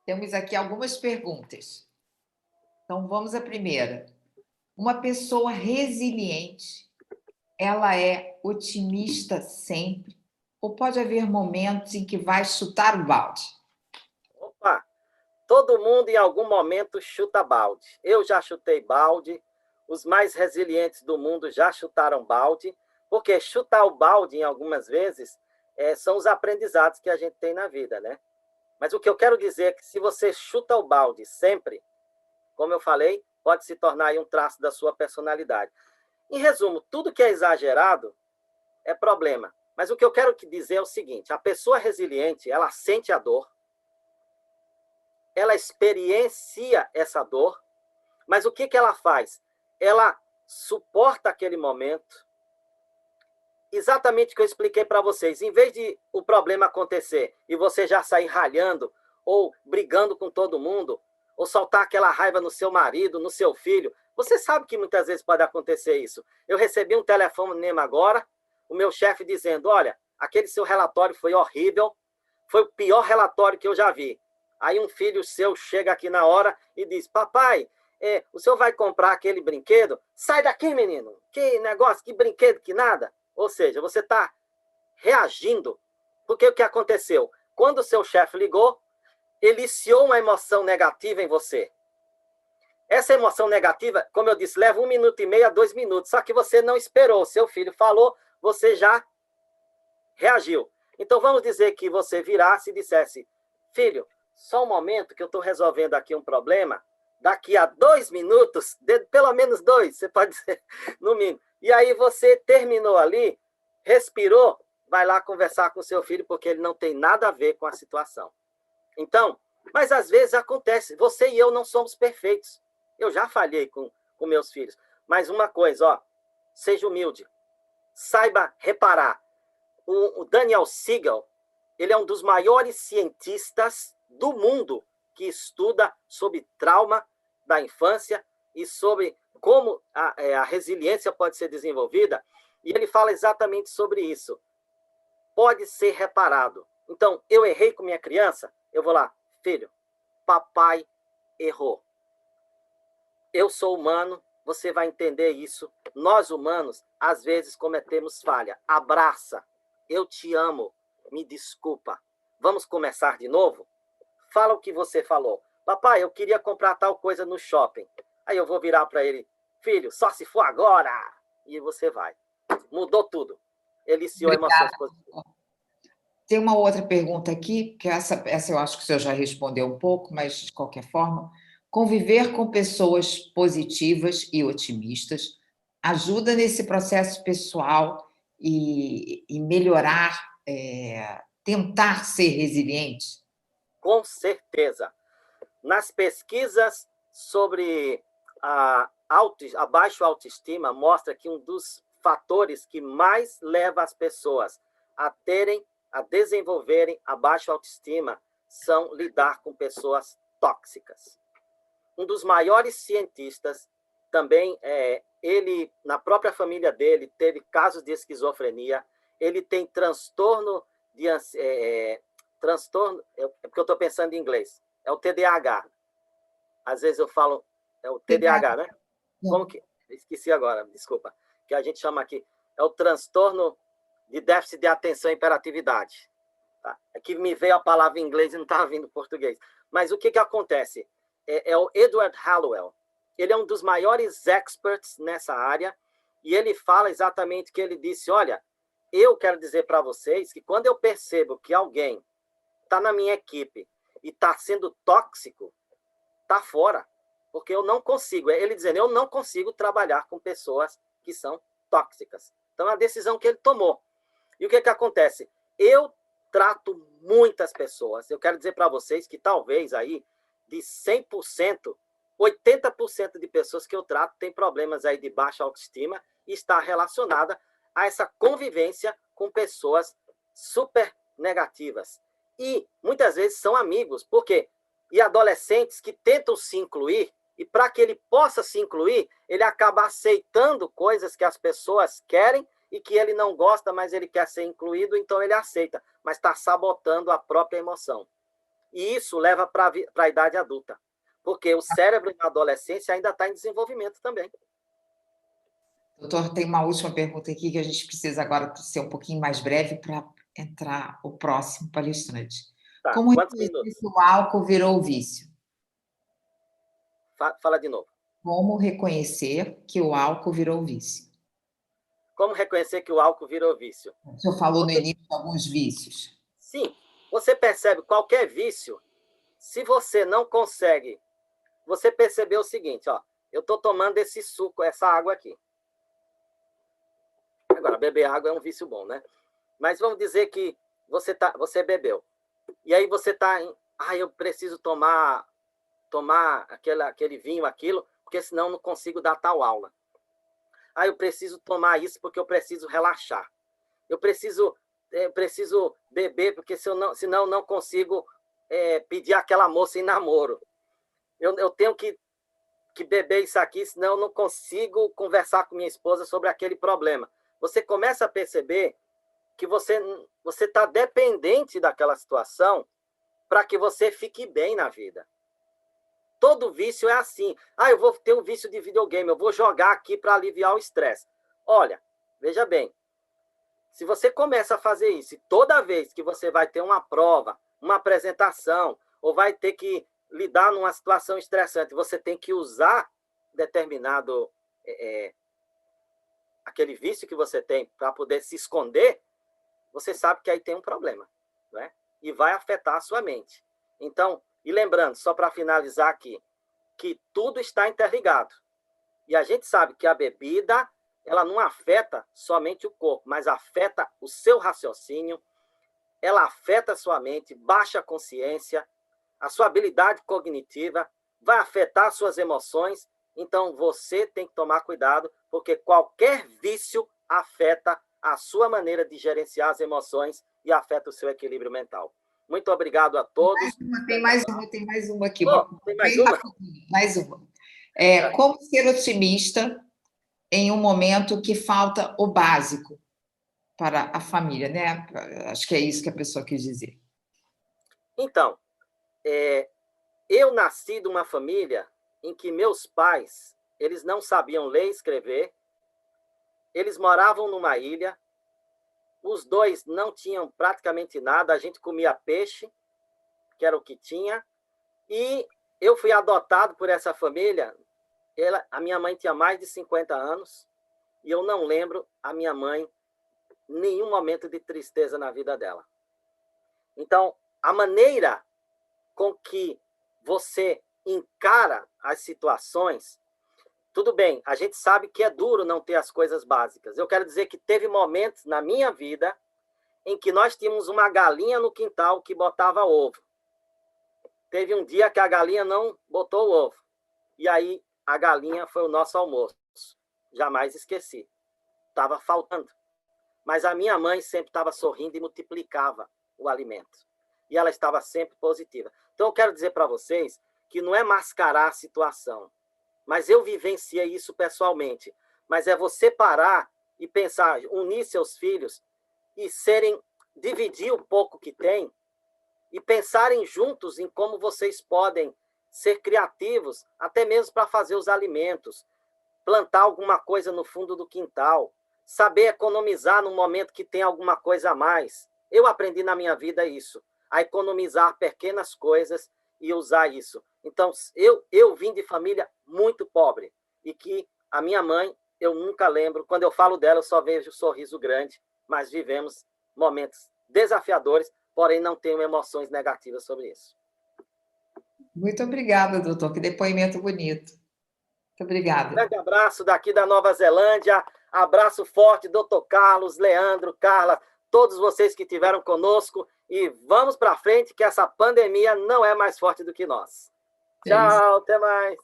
Temos aqui algumas perguntas. Então, vamos à primeira. Uma pessoa resiliente, ela é otimista sempre? Ou pode haver momentos em que vai chutar o balde? Opa, todo mundo em algum momento chuta balde. Eu já chutei balde, os mais resilientes do mundo já chutaram balde, porque chutar o balde, em algumas vezes, são os aprendizados que a gente tem na vida, né? Mas o que eu quero dizer é que se você chuta o balde sempre, como eu falei, pode se tornar aí um traço da sua personalidade. Em resumo, tudo que é exagerado é problema. Mas o que eu quero dizer é o seguinte: a pessoa resiliente, ela sente a dor, ela experiencia essa dor, mas o que ela faz? Ela suporta aquele momento, exatamente o que eu expliquei para vocês. Em vez de o problema acontecer e você já sair ralhando, ou brigando com todo mundo, ou soltar aquela raiva no seu marido, no seu filho, você sabe que muitas vezes pode acontecer isso. Eu recebi um telefonema agora, o meu chefe dizendo: olha, aquele seu relatório foi horrível, foi o pior relatório que eu já vi. Aí um filho seu chega aqui na hora e diz: papai, o senhor vai comprar aquele brinquedo? Sai daqui, menino! Que negócio, que brinquedo, que nada! Ou seja, você está reagindo, porque o que aconteceu? Quando o seu chefe ligou, eliciou uma emoção negativa em você. Essa emoção negativa, como eu disse, leva 1 minuto e meio a 2 minutos, só que você não esperou. Seu filho falou, você já reagiu. Então vamos dizer que você virasse e dissesse: filho, só um momento que eu estou resolvendo aqui um problema, daqui a 2 minutos, pelo menos 2, você pode dizer, no mínimo. E aí você terminou ali, respirou, vai lá conversar com seu filho, porque ele não tem nada a ver com a situação. Então, mas às vezes acontece, você e eu não somos perfeitos. Eu já falhei com meus filhos. Mas uma coisa, ó, seja humilde, saiba reparar. O Daniel Siegel, ele é um dos maiores cientistas do mundo que estuda sobre trauma da infância e sobre como a resiliência pode ser desenvolvida, e ele fala exatamente sobre isso. Pode ser reparado. Então, eu errei com minha criança, eu vou lá: filho, papai errou. Eu sou humano, você vai entender isso. Nós humanos, às vezes, cometemos falha. Abraça. Eu te amo. Me desculpa. Vamos começar de novo? Fala o que você falou. Papai, eu queria comprar tal coisa no shopping. Aí eu vou virar para ele: filho, só se for agora. E você vai. Mudou tudo. Eliciou emoções Obrigada. positivas. Tem uma outra pergunta aqui, que essa eu acho que o senhor já respondeu um pouco, mas de qualquer forma. Conviver com pessoas positivas e otimistas ajuda nesse processo pessoal e melhorar, tentar ser resiliente? Com certeza. Nas pesquisas sobre a baixa autoestima, mostra que um dos fatores que mais leva as pessoas a desenvolverem a baixa autoestima são lidar com pessoas tóxicas. Um dos maiores cientistas também, ele, na própria família dele, teve casos de esquizofrenia, ele tem transtorno de transtorno, porque eu estou pensando em inglês, é o TDAH. Às vezes eu falo, é o TDAH, né? Como que? Esqueci agora, desculpa. Que a gente chama aqui, é o transtorno de déficit de atenção e hiperatividade. Tá? Aqui me veio a palavra em inglês e não estava vindo em português. Mas o que acontece? É o Edward Hallowell. Ele é um dos maiores experts nessa área, e ele fala exatamente que ele disse: olha, eu quero dizer para vocês que quando eu percebo que alguém está na minha equipe e está sendo tóxico, está fora. Porque eu não consigo, ele dizendo, eu não consigo trabalhar com pessoas que são tóxicas. Então, é a decisão que ele tomou. E o que acontece? Eu trato muitas pessoas. Eu quero dizer para vocês que talvez aí, de 100%, 80% de pessoas que eu trato têm problemas aí de baixa autoestima e está relacionada a essa convivência com pessoas super negativas. E muitas vezes são amigos. Por quê? E adolescentes que tentam se incluir, e para que ele possa se incluir, ele acaba aceitando coisas que as pessoas querem e que ele não gosta, mas ele quer ser incluído, então ele aceita, mas está sabotando a própria emoção. E isso leva para a idade adulta, porque o cérebro na adolescência ainda está em desenvolvimento também. Doutor, tem uma última pergunta aqui que a gente precisa agora ser um pouquinho mais breve para entrar o próximo palestrante. Tá, Como quantos reconhecer minutos? se o álcool virou vício? Fala de novo. Como reconhecer que o álcool virou vício? Como reconhecer que o álcool virou vício? O senhor falou no Você, início de alguns vícios. sim, você percebe qualquer vício, se você não consegue, você percebeu o seguinte, ó, eu estou tomando esse suco, essa água aqui. Agora, beber água é um vício bom, né? Mas vamos dizer que você bebeu. E aí você está em, eu preciso tomar aquele vinho, aquilo, porque senão eu não consigo dar tal aula. Eu preciso tomar isso porque eu preciso relaxar. Eu preciso beber, porque senão eu não consigo pedir aquela moça em namoro. Eu tenho que beber isso aqui, senão eu não consigo conversar com minha esposa sobre aquele problema. Você começa a perceber que você está dependente daquela situação para que você fique bem na vida. Todo vício é assim. Eu vou ter um vício de videogame, eu vou jogar aqui para aliviar o estresse. Olha, veja bem, se você começa a fazer isso, e toda vez que você vai ter uma prova, uma apresentação, ou vai ter que lidar numa situação estressante, você tem que usar determinado aquele vício que você tem para poder se esconder, você sabe que aí tem um problema, né? E vai afetar a sua mente. Então, e lembrando, só para finalizar aqui, que tudo está interligado. E a gente sabe que a bebida, ela não afeta somente o corpo, mas afeta o seu raciocínio, ela afeta a sua mente, baixa a consciência, a sua habilidade cognitiva, vai afetar as suas emoções. Então, você tem que tomar cuidado, porque qualquer vício afeta a sua maneira de gerenciar as emoções e afeta o seu equilíbrio mental. Muito obrigado a todos. Tem mais uma aqui. Tem mais Bem uma? rapidinho, mais uma. Como ser otimista em um momento que falta o básico para a família, né? Acho que é isso que a pessoa quis dizer. Então, eu nasci de uma família em que meus pais, eles não sabiam ler e escrever, eles moravam numa ilha, os dois não tinham praticamente nada, a gente comia peixe, que era o que tinha, e eu fui adotado por essa família. A minha mãe tinha mais de 50 anos, e eu não lembro a minha mãe nenhum momento de tristeza na vida dela. Então, a maneira com que você encara as situações, tudo bem, a gente sabe que é duro não ter as coisas básicas. Eu quero dizer que teve momentos na minha vida em que nós tínhamos uma galinha no quintal que botava ovo. Teve um dia que a galinha não botou o ovo. E aí a galinha foi o nosso almoço. Jamais esqueci. Estava faltando. Mas a minha mãe sempre estava sorrindo e multiplicava o alimento. E ela estava sempre positiva. Então, eu quero dizer para vocês que não é mascarar a situação, mas eu vivenciei isso pessoalmente. Mas é você parar e pensar, unir seus filhos e dividir o pouco que tem e pensarem juntos em como vocês podem ser criativos, até mesmo para fazer os alimentos, plantar alguma coisa no fundo do quintal, saber economizar no momento que tem alguma coisa a mais. Eu aprendi na minha vida isso, a economizar pequenas coisas e usar isso. Então, eu vim de família muito pobre e que a minha mãe, eu nunca lembro, quando eu falo dela, eu só vejo sorriso grande, mas vivemos momentos desafiadores, porém não tenho emoções negativas sobre isso. Muito obrigada, doutor. Que depoimento bonito. Muito obrigada. Grande abraço daqui da Nova Zelândia. Abraço forte, doutor Carlos, Leandro, Carla, todos vocês que estiveram conosco. E vamos para frente, que essa pandemia não é mais forte do que nós. Tchau, até mais.